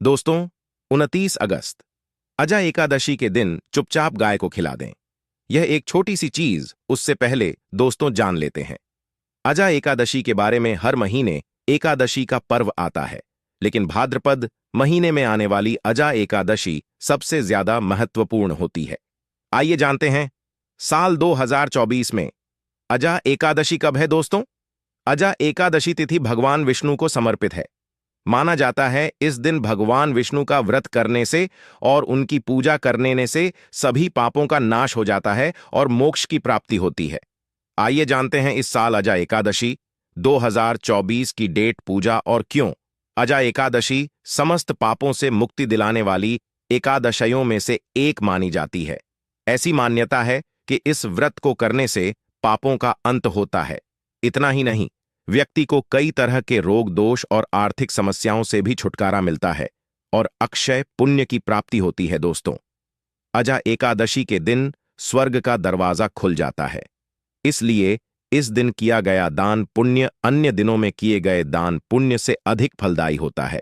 दोस्तों, 29 अगस्त अजा एकादशी के दिन चुपचाप गाय को खिला दें। यह एक छोटी सी चीज उससे पहले दोस्तों जान लेते हैं। अजा एकादशी के बारे में हर महीने एकादशी का पर्व आता है, लेकिन भाद्रपद महीने में आने वाली अजा एकादशी सबसे ज्यादा महत्वपूर्ण होती है। आइए जानते हैं, साल 2024 में अजा एकादशी कब है दोस्तों? अजा एकादशी तिथि भगवान विष्णु को समर्पित है। माना जाता है इस दिन भगवान विष्णु का व्रत करने से और उनकी पूजा करने से सभी पापों का नाश हो जाता है और मोक्ष की प्राप्ति होती है। आइए जानते हैं इस साल अजा एकादशी 2024 की डेट, पूजा और क्यों। अजा एकादशी समस्त पापों से मुक्ति दिलाने वाली एकादशियों में से एक मानी जाती है। ऐसी मान्यता है कि इस व्रत को करने से पापों का अंत होता है। इतना ही नहीं, व्यक्ति को कई तरह के रोग, दोष और आर्थिक समस्याओं से भी छुटकारा मिलता है और अक्षय पुण्य की प्राप्ति होती है। दोस्तों, अजा एकादशी के दिन स्वर्ग का दरवाजा खुल जाता है, इसलिए इस दिन किया गया दान पुण्य अन्य दिनों में किए गए दान पुण्य से अधिक फलदायी होता है।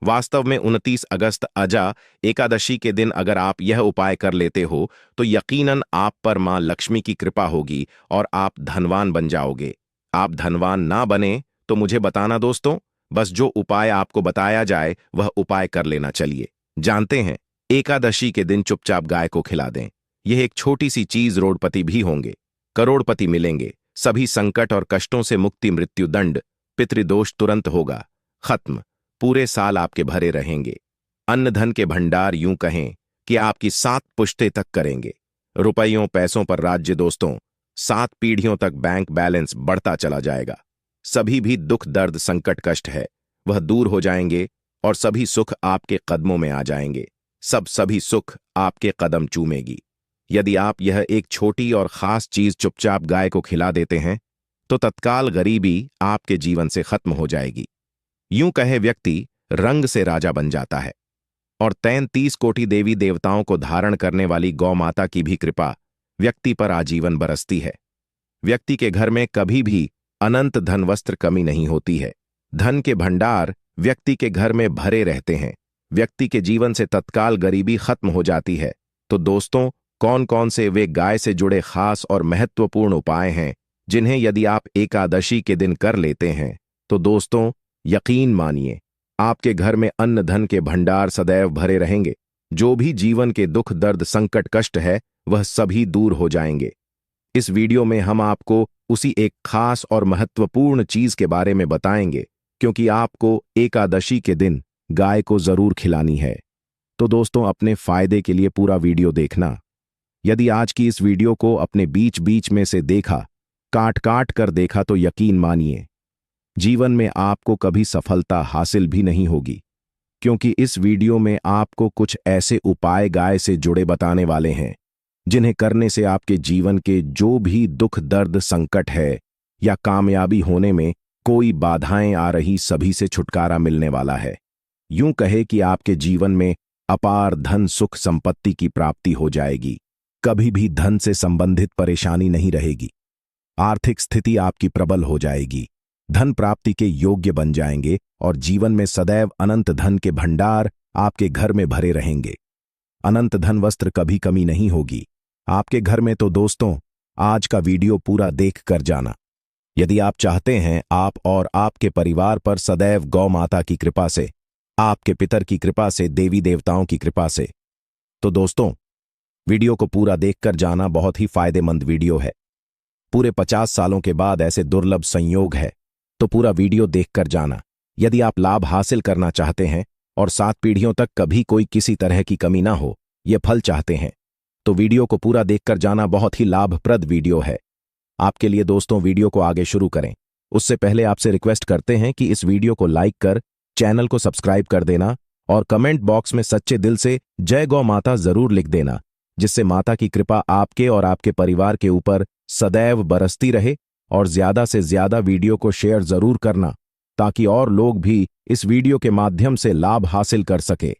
वास्तव में 29 अगस्त अजा एकादशी के दिन अगर आप यह उपाय कर लेते हो तो यकीनन आप पर मां लक्ष्मी की कृपा होगी और आप धनवान बन जाओगे। आप धनवान ना बने तो मुझे बताना दोस्तों, बस जो उपाय आपको बताया जाए वह उपाय कर लेना। चलिए जानते हैं, एकादशी के दिन चुपचाप गाय को खिला दें। यह एक छोटी सी चीज, रोडपति भी होंगे, करोड़पति मिलेंगे, सभी संकट और कष्टों से मुक्ति, मृत्यु दंड, पितृदोष तुरंत होगा खत्म, पूरे साल आपके भरे रहेंगे। अन्न धन के भंडार यूं कहें कि आपकी 7 पुश्ते तक करेंगे। रुपयों पैसों पर राज्य दोस्तों, 7 पीढ़ियों तक बैंक बैलेंस बढ़ता चला जाएगा। सभी भी दुख, दर्द, संकट, कष्ट है वह दूर हो जाएंगे और सभी सुख आपके कदमों में आ जाएंगे। सभी सुख आपके कदम चूमेगी। यदि आप यह एक छोटी और खास चीज चुपचाप गाय को खिला देते हैं तो तत्काल गरीबी आपके जीवन से खत्म हो जाएगी। यूं कहे व्यक्ति रंग से राजा बन जाता है और 33 कोटि देवी देवताओं को धारण करने वाली गौ माता की भी कृपा व्यक्ति पर आजीवन बरसती है। व्यक्ति के घर में कभी भी अनंत धन, वस्त्र कमी नहीं होती है। धन के भंडार व्यक्ति के घर में भरे रहते हैं। व्यक्ति के जीवन से तत्काल गरीबी खत्म हो जाती है। तो दोस्तों, कौन कौन से वे गाय से जुड़े खास और महत्वपूर्ण उपाय हैं जिन्हें यदि आप एकादशी के दिन कर लेते हैं तो दोस्तों यकीन मानिए आपके घर में अन्न धन के भंडार सदैव भरे रहेंगे। जो भी जीवन के दुख, दर्द, संकट, कष्ट है वह सभी दूर हो जाएंगे। इस वीडियो में हम आपको उसी एक खास और महत्वपूर्ण चीज के बारे में बताएंगे, क्योंकि आपको एकादशी के दिन गाय को जरूर खिलानी है। तो दोस्तों, अपने फायदे के लिए पूरा वीडियो देखना। यदि आज की इस वीडियो को अपने बीच बीच में से देखा, काट काट कर देखा, तो यकीन मानिए जीवन में आपको कभी सफलता हासिल भी नहीं होगी, क्योंकि इस वीडियो में आपको कुछ ऐसे उपाय गाय से जुड़े बताने वाले हैं जिन्हें करने से आपके जीवन के जो भी दुख, दर्द, संकट है या कामयाबी होने में कोई बाधाएं आ रही, सभी से छुटकारा मिलने वाला है। यूं कहे कि आपके जीवन में अपार धन, सुख, संपत्ति की प्राप्ति हो जाएगी। कभी भी धन से संबंधित परेशानी नहीं रहेगी। आर्थिक स्थिति आपकी प्रबल हो जाएगी। धन प्राप्ति के योग्य बन जाएंगे और जीवन में सदैव अनंत धन के भंडार आपके घर में भरे रहेंगे। अनंत धन, वस्त्र कभी कमी नहीं होगी आपके घर में। तो दोस्तों, आज का वीडियो पूरा देख कर जाना। यदि आप चाहते हैं आप और आपके परिवार पर सदैव गौ माता की कृपा से, आपके पितर की कृपा से, देवी देवताओं की कृपा से, तो दोस्तों वीडियो को पूरा देखकर जाना। बहुत ही फायदेमंद वीडियो है। पूरे 50 सालों के बाद ऐसे दुर्लभ संयोग है, तो पूरा वीडियो देखकर जाना। यदि आप लाभ हासिल करना चाहते हैं और 7 पीढ़ियों तक कभी कोई किसी तरह की कमी ना हो, ये फल चाहते हैं, तो वीडियो को पूरा देखकर जाना। बहुत ही लाभप्रद वीडियो है आपके लिए। दोस्तों, वीडियो को आगे शुरू करें उससे पहले आपसे रिक्वेस्ट करते हैं कि इस वीडियो को लाइक कर चैनल को सब्सक्राइब कर देना और कमेंट बॉक्स में सच्चे दिल से जय गौ माता जरूर लिख देना, जिससे माता की कृपा आपके और आपके परिवार के ऊपर सदैव बरसती रहे। और ज्यादा से ज्यादा वीडियो को शेयर जरूर करना ताकि और लोग भी इस वीडियो के माध्यम से लाभ हासिल कर सके।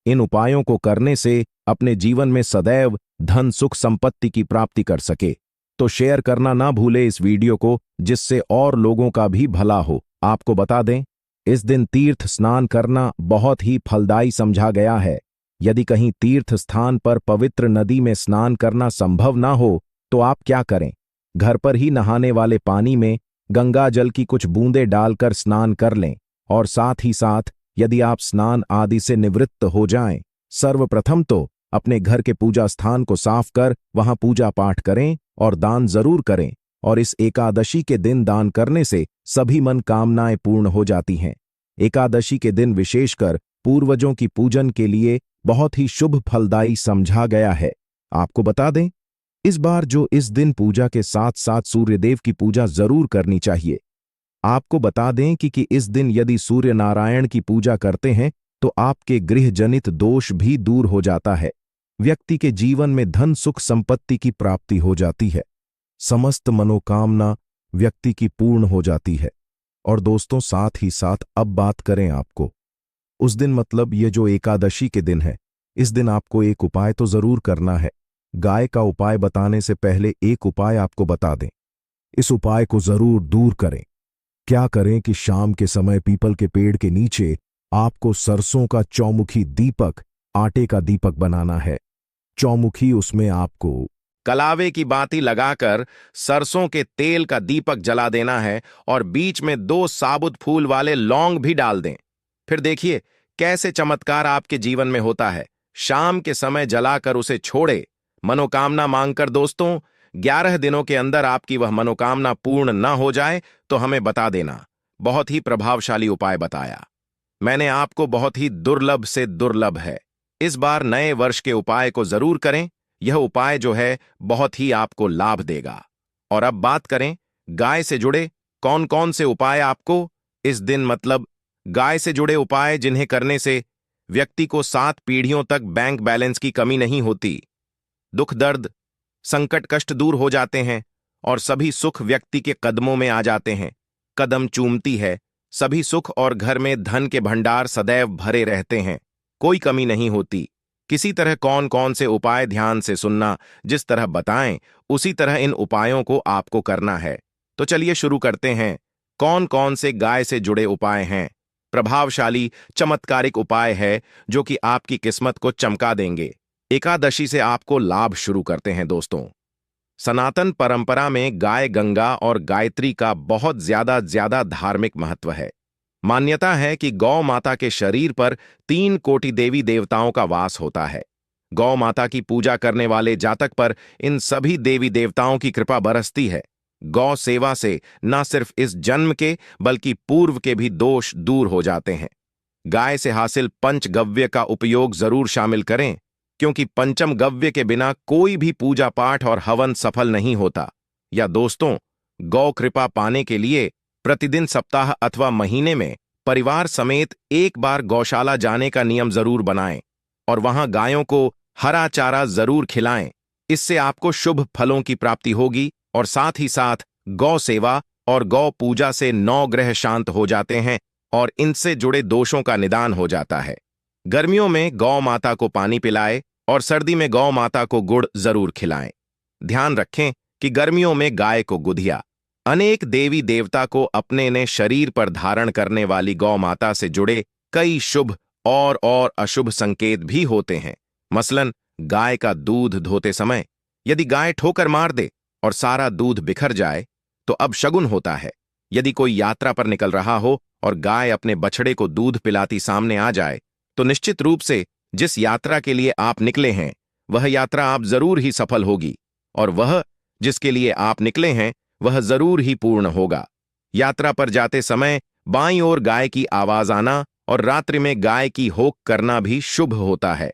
इन उपायों को करने से अपने जीवन में सदैव धन, सुख, संपत्ति की प्राप्ति कर सके। तो शेयर करना ना भूले इस वीडियो को, जिससे और लोगों का भी भला हो। आपको बता दें, इस दिन तीर्थ स्नान करना बहुत ही फलदायी समझा गया है। यदि कहीं तीर्थ स्थान पर पवित्र नदी में स्नान करना संभव ना हो तो आप क्या करें? घर पर ही नहाने वाले पानी में गंगा जल की कुछ बूंदें डालकर स्नान कर लें। और साथ ही साथ यदि आप स्नान आदि से निवृत्त हो जाएं, सर्वप्रथम तो अपने घर के पूजा स्थान को साफ कर वहां पूजा पाठ करें और दान जरूर करें। और इस एकादशी के दिन दान करने से सभी मनोकामनाएं पूर्ण हो जाती हैं। एकादशी के दिन विशेषकर पूर्वजों की पूजन के लिए बहुत ही शुभ फलदायी समझा गया है। आपको बता दें, इस बार जो इस दिन पूजा के साथ साथ सूर्यदेव की पूजा जरूर करनी चाहिए। आपको बता दें कि इस दिन यदि सूर्य नारायण की पूजा करते हैं तो आपके गृह जनित दोष भी दूर हो जाता है। व्यक्ति के जीवन में धन सुख संपत्ति की प्राप्ति हो जाती है। समस्त मनोकामना व्यक्ति की पूर्ण हो जाती है। और दोस्तों, साथ ही साथ अब बात करें आपको उस दिन, मतलब ये जो एकादशी के दिन है, इस दिन आपको एक उपाय तो जरूर करना है। गाय का उपाय बताने से पहले एक उपाय आपको बता दें। इस उपाय को जरूर दूर करें। क्या करें कि शाम के समय पीपल के पेड़ के नीचे आपको सरसों का चौमुखी दीपक, आटे का दीपक बनाना है। चौमुखी, उसमें आपको कलावे की बाती लगाकर सरसों के तेल का दीपक जला देना है और बीच में 2 साबुत फूल वाले लौंग भी डाल दें। फिर देखिए कैसे चमत्कार आपके जीवन में होता है। शाम के समय जलाकर उसे छोड़े, मनोकामना मांगकर। दोस्तों, 11 दिनों के अंदर आपकी वह मनोकामना पूर्ण न हो जाए तो हमें बता देना। बहुत ही प्रभावशाली उपाय बताया मैंने आपको, बहुत ही दुर्लभ से दुर्लभ है। इस बार नए वर्ष के उपाय को जरूर करें। यह उपाय जो है बहुत ही आपको लाभ देगा। और अब बात करें गाय से जुड़े कौन कौन से उपाय आपको इस दिन, मतलब गाय से जुड़े उपाय जिन्हें करने से व्यक्ति को 7 पीढ़ियों तक बैंक बैलेंस की कमी नहीं होती, दुख दर्द संकट कष्ट दूर हो जाते हैं और सभी सुख व्यक्ति के कदमों में आ जाते हैं। कदम चूमती है सभी सुख और घर में धन के भंडार सदैव भरे रहते हैं, कोई कमी नहीं होती। किसी तरह कौन कौन से उपाय ध्यान से सुनना, जिस तरह बताएं उसी तरह इन उपायों को आपको करना है। तो चलिए शुरू करते हैं। कौन कौन से गाय से जुड़े उपाय हैं? प्रभावशाली चमत्कारिक उपाय है जो कि आपकी किस्मत को चमका देंगे। एकादशी से आपको लाभ शुरू करते हैं। दोस्तों, सनातन परंपरा में गाय गंगा और गायत्री का बहुत ज्यादा धार्मिक महत्व है। मान्यता है कि गौ माता के शरीर पर 3 कोटि देवी देवताओं का वास होता है। गौ माता की पूजा करने वाले जातक पर इन सभी देवी देवताओं की कृपा बरसती है। गौ सेवा से न सिर्फ इस जन्म के बल्कि पूर्व के भी दोष दूर हो जाते हैं। गाय से हासिल पंचगव्य का उपयोग जरूर शामिल करें, क्योंकि पंचम गव्य के बिना कोई भी पूजा पाठ और हवन सफल नहीं होता। या दोस्तों, गौ कृपा पाने के लिए प्रतिदिन, सप्ताह अथवा महीने में परिवार समेत एक बार गौशाला जाने का नियम जरूर बनाएं और वहां गायों को हरा चारा जरूर खिलाएं। इससे आपको शुभ फलों की प्राप्ति होगी और साथ ही साथ गौ सेवा और गौ पूजा से 9 ग्रह शांत हो जाते हैं और इनसे जुड़े दोषों का निदान हो जाता है। गर्मियों में गौ माता को पानी पिलाएं और सर्दी में गौ माता को गुड़ जरूर खिलाएं। ध्यान रखें कि गर्मियों में गाय को गुधिया। अनेक देवी देवता को अपने ने शरीर पर धारण करने वाली गौ माता से जुड़े कई शुभ और अशुभ संकेत भी होते हैं। मसलन, गाय का दूध धोते समय यदि गाय ठोकर मार दे और सारा दूध बिखर जाए तो अब शगुन होता है। यदि कोई यात्रा पर निकल रहा हो और गाय अपने बछड़े को दूध पिलाती सामने आ जाए तो निश्चित रूप से जिस यात्रा के लिए आप निकले हैं वह यात्रा आप जरूर ही सफल होगी और वह जिसके लिए आप निकले हैं वह जरूर ही पूर्ण होगा। यात्रा पर जाते समय बाईं ओर गाय की आवाज आना और रात्रि में गाय की होक करना भी शुभ होता है।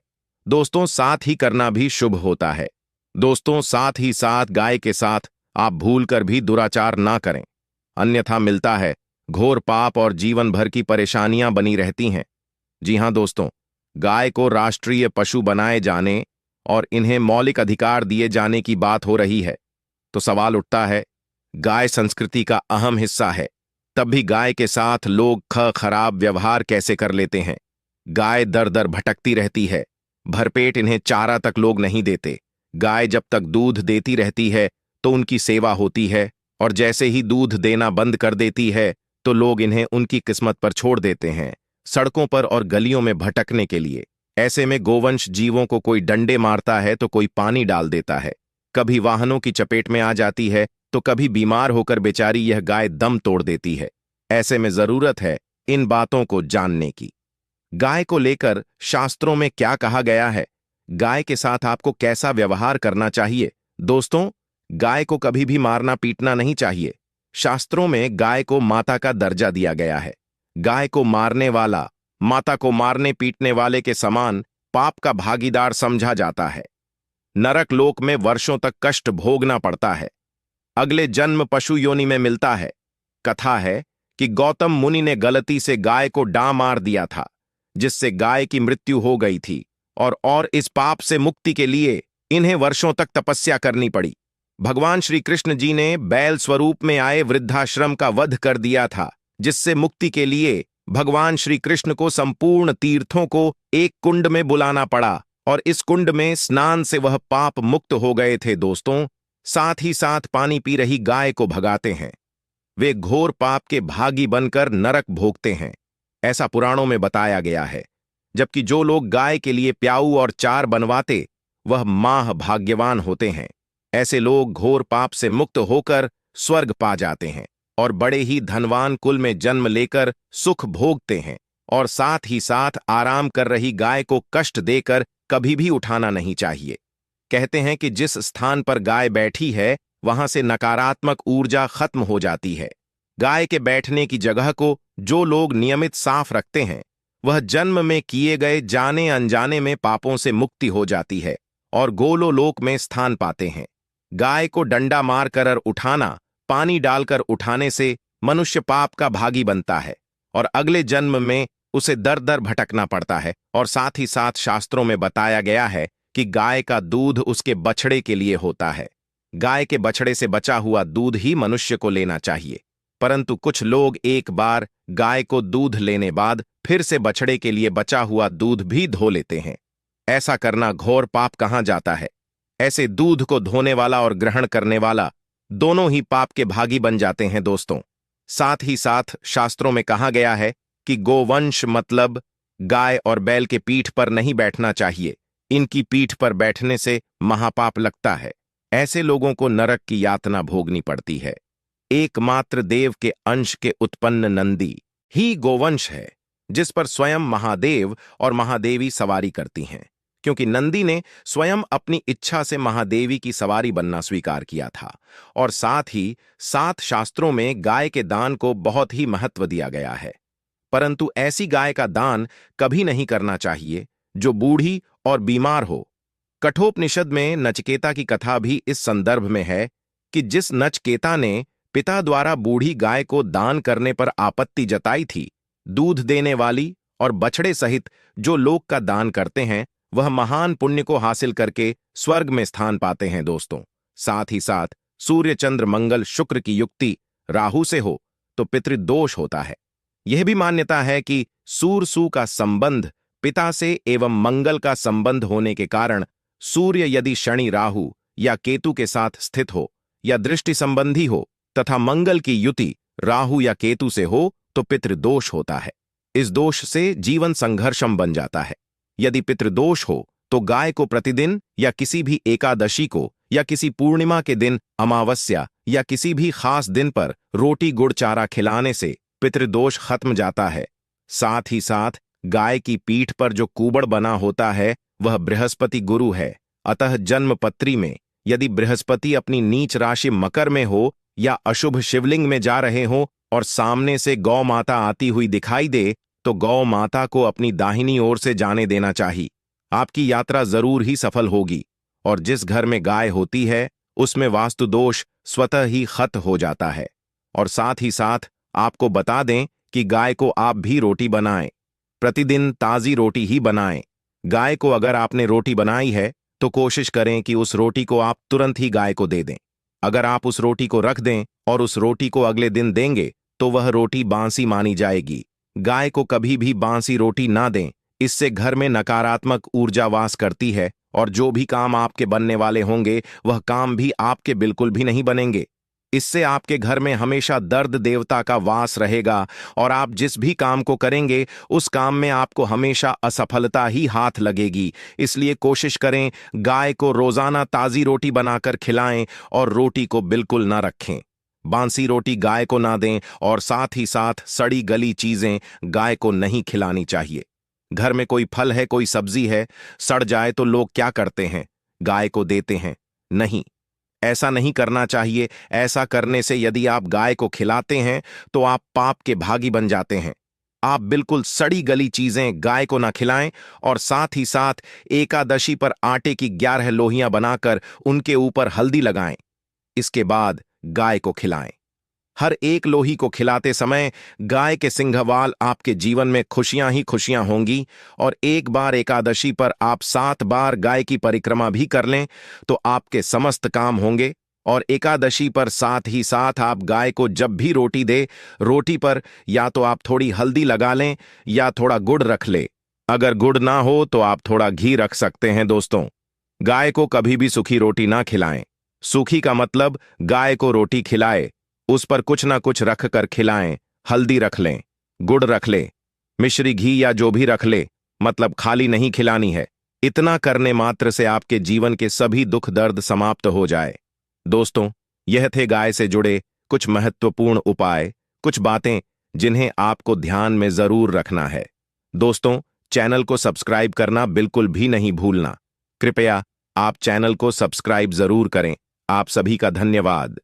दोस्तों, साथ ही करना भी शुभ होता है। दोस्तों, साथ ही साथ गाय के साथ आप भूलकर भी दुराचार ना करें, अन्यथा मिलता है घोर पाप और जीवन भर की परेशानियां बनी रहती हैं। जी हां दोस्तों, गाय को राष्ट्रीय पशु बनाए जाने और इन्हें मौलिक अधिकार दिए जाने की बात हो रही है तो सवाल उठता है, गाय संस्कृति का अहम हिस्सा है, तब भी गाय के साथ लोग खराब व्यवहार कैसे कर लेते हैं? गाय दर दर भटकती रहती है, भरपेट इन्हें चारा तक लोग नहीं देते। गाय जब तक दूध देती रहती है तो उनकी सेवा होती है और जैसे ही दूध देना बंद कर देती है तो लोग इन्हें उनकी किस्मत पर छोड़ देते हैं, सड़कों पर और गलियों में भटकने के लिए। ऐसे में गोवंश जीवों को कोई डंडे मारता है तो कोई पानी डाल देता है, कभी वाहनों की चपेट में आ जाती है तो कभी बीमार होकर बेचारी यह गाय दम तोड़ देती है। ऐसे में जरूरत है इन बातों को जानने की। गाय को लेकर शास्त्रों में क्या कहा गया है, गाय के साथ आपको कैसा व्यवहार करना चाहिए। दोस्तों, गाय को कभी भी मारना पीटना नहीं चाहिए। शास्त्रों में गाय को माता का दर्जा दिया गया है। गाय को मारने वाला माता को मारने पीटने वाले के समान पाप का भागीदार समझा जाता है। नरक लोक में वर्षों तक कष्ट भोगना पड़ता है। अगले जन्म पशु योनि में मिलता है। कथा है कि गौतम मुनि ने गलती से गाय को डां मार दिया था, जिससे गाय की मृत्यु हो गई थी और इस पाप से मुक्ति के लिए इन्हें वर्षों तक तपस्या करनी पड़ी। भगवान श्री कृष्ण जी ने बैल स्वरूप में आए वृद्धाश्रम का वध कर दिया था, जिससे मुक्ति के लिए भगवान श्री कृष्ण को संपूर्ण तीर्थों को एक कुंड में बुलाना पड़ा और इस कुंड में स्नान से वह पाप मुक्त हो गए थे। दोस्तों, साथ ही साथ पानी पी रही गाय को भगाते हैं। वे घोर पाप के भागी बनकर नरक भोगते हैं, ऐसा पुराणों में बताया गया है। जबकि जो लोग गाय के लिए प्याऊ और चार बनवाते वह माह भाग्यवान होते हैं। ऐसे लोग घोर पाप से मुक्त होकर स्वर्ग पा जाते हैं और बड़े ही धनवान कुल में जन्म लेकर सुख भोगते हैं। और साथ ही साथ आराम कर रही गाय को कष्ट देकर कभी भी उठाना नहीं चाहिए। कहते हैं कि जिस स्थान पर गाय बैठी है वहां से नकारात्मक ऊर्जा खत्म हो जाती है। गाय के बैठने की जगह को जो लोग नियमित साफ रखते हैं वह जन्म में किए गए जाने अनजाने में पापों से मुक्ति हो जाती है और गोलोलोक में स्थान पाते हैं। गाय को डंडा मारकर उठाना, पानी डालकर उठाने से मनुष्य पाप का भागी बनता है और अगले जन्म में उसे दर दर भटकना पड़ता है। और साथ ही साथ शास्त्रों में बताया गया है कि गाय का दूध उसके बछड़े के लिए होता है। गाय के बछड़े से बचा हुआ दूध ही मनुष्य को लेना चाहिए, परंतु कुछ लोग एक बार गाय को दूध लेने बाद फिर से बछड़े के लिए बचा हुआ दूध भी धो लेते हैं। ऐसा करना घोर पाप कहाँ जाता है। ऐसे दूध को धोने वाला और ग्रहण करने वाला दोनों ही पाप के भागी बन जाते हैं। दोस्तों, साथ ही साथ शास्त्रों में कहा गया है कि गोवंश मतलब गाय और बैल के पीठ पर नहीं बैठना चाहिए। इनकी पीठ पर बैठने से महापाप लगता है। ऐसे लोगों को नरक की यातना भोगनी पड़ती है। एकमात्र देव के अंश के उत्पन्न नंदी ही गोवंश है, जिस पर स्वयं महादेव और महादेवी सवारी करती हैं, क्योंकि नंदी ने स्वयं अपनी इच्छा से महादेवी की सवारी बनना स्वीकार किया था। और साथ ही साथ शास्त्रों में गाय के दान को बहुत ही महत्व दिया गया है, परंतु ऐसी गाय का दान कभी नहीं करना चाहिए जो बूढ़ी और बीमार हो। कठोपनिषद में नचिकेता की कथा भी इस संदर्भ में है कि जिस नचिकेता ने पिता द्वारा बूढ़ी गाय को दान करने पर आपत्ति जताई थी, दूध देने वाली और बछड़े सहित जो लोग का दान करते हैं वह महान पुण्य को हासिल करके स्वर्ग में स्थान पाते हैं। दोस्तों, साथ ही साथ सूर्य चंद्र मंगल शुक्र की युक्ति राहु से हो तो पितृदोष होता है। यह भी मान्यता है कि सूर्य का संबंध पिता से एवं मंगल का संबंध होने के कारण सूर्य यदि शनि राहु या केतु के साथ स्थित हो या दृष्टि संबंधी हो तथा मंगल की युति राहु या केतु से हो तो पितृदोष होता है। इस दोष से जीवन संघर्षम बन जाता है। यदि पितृदोष हो तो गाय को प्रतिदिन या किसी भी एकादशी को या किसी पूर्णिमा के दिन, अमावस्या या किसी भी खास दिन पर रोटी गुड़ चारा खिलाने से पितृदोष खत्म जाता है। साथ ही साथ गाय की पीठ पर जो कुबड़ बना होता है वह बृहस्पति गुरु है। अतः जन्म पत्री में यदि बृहस्पति अपनी नीच राशि मकर में हो या अशुभ शिवलिंग में जा रहे हो और सामने से गौ माता आती हुई दिखाई दे तो गौ माता को अपनी दाहिनी ओर से जाने देना चाहिए। आपकी यात्रा जरूर ही सफल होगी। और जिस घर में गाय होती है उसमें वास्तु दोष स्वतः ही खत्म हो जाता है। और साथ ही साथ आपको बता दें कि गाय को आप भी रोटी बनाएं, प्रतिदिन ताजी रोटी ही बनाएं। गाय को अगर आपने रोटी बनाई है तो कोशिश करें कि उस रोटी को आप तुरंत ही गाय को दे दें। अगर आप उस रोटी को रख दें और उस रोटी को अगले दिन देंगे तो वह रोटी बांसी मानी जाएगी। गाय को कभी भी बांसी रोटी ना दें, इससे घर में नकारात्मक ऊर्जा वास करती है और जो भी काम आपके बनने वाले होंगे वह काम भी आपके बिल्कुल भी नहीं बनेंगे। इससे आपके घर में हमेशा दर्द देवता का वास रहेगा और आप जिस भी काम को करेंगे उस काम में आपको हमेशा असफलता ही हाथ लगेगी। इसलिए कोशिश करें गाय को रोजाना ताजी रोटी बनाकर खिलाएं और रोटी को बिल्कुल ना रखें। बांसी रोटी गाय को ना दें और साथ ही साथ सड़ी गली चीजें गाय को नहीं खिलानी चाहिए। घर में कोई फल है, कोई सब्जी है, सड़ जाए तो लोग क्या करते हैं? गाय को देते हैं। नहीं, ऐसा नहीं करना चाहिए। ऐसा करने से यदि आप गाय को खिलाते हैं तो आप पाप के भागी बन जाते हैं। आप बिल्कुल सड़ी गली चीजें गाय को ना खिलाएं और साथ ही साथ एकादशी पर आटे की 11 लोहियां बनाकर उनके ऊपर हल्दी लगाएं। इसके बाद गाय को खिलाएं। हर एक लोही को खिलाते समय गाय के सिंघवाल आपके जीवन में खुशियां ही खुशियां होंगी। और एक बार एकादशी पर आप 7 बार गाय की परिक्रमा भी कर लें तो आपके समस्त काम होंगे। और एकादशी पर साथ ही साथ आप गाय को जब भी रोटी दे, रोटी पर या तो आप थोड़ी हल्दी लगा लें या थोड़ा गुड़ रख ले। अगर गुड़ ना हो तो आप थोड़ा घी रख सकते हैं। दोस्तों, गाय को कभी भी सूखी रोटी ना खिलाएं। सूखी का मतलब गाय को रोटी खिलाए, उस पर कुछ ना कुछ रख कर खिलाएं। हल्दी रख लें, गुड़ रख लें, मिश्री घी या जो भी रख ले, मतलब खाली नहीं खिलानी है। इतना करने मात्र से आपके जीवन के सभी दुख दर्द समाप्त हो जाए। दोस्तों, यह थे गाय से जुड़े कुछ महत्वपूर्ण उपाय, कुछ बातें जिन्हें आपको ध्यान में जरूर रखना है। दोस्तों, चैनल को सब्सक्राइब करना बिल्कुल भी नहीं भूलना। कृपया आप चैनल को सब्सक्राइब जरूर करें। आप सभी का धन्यवाद।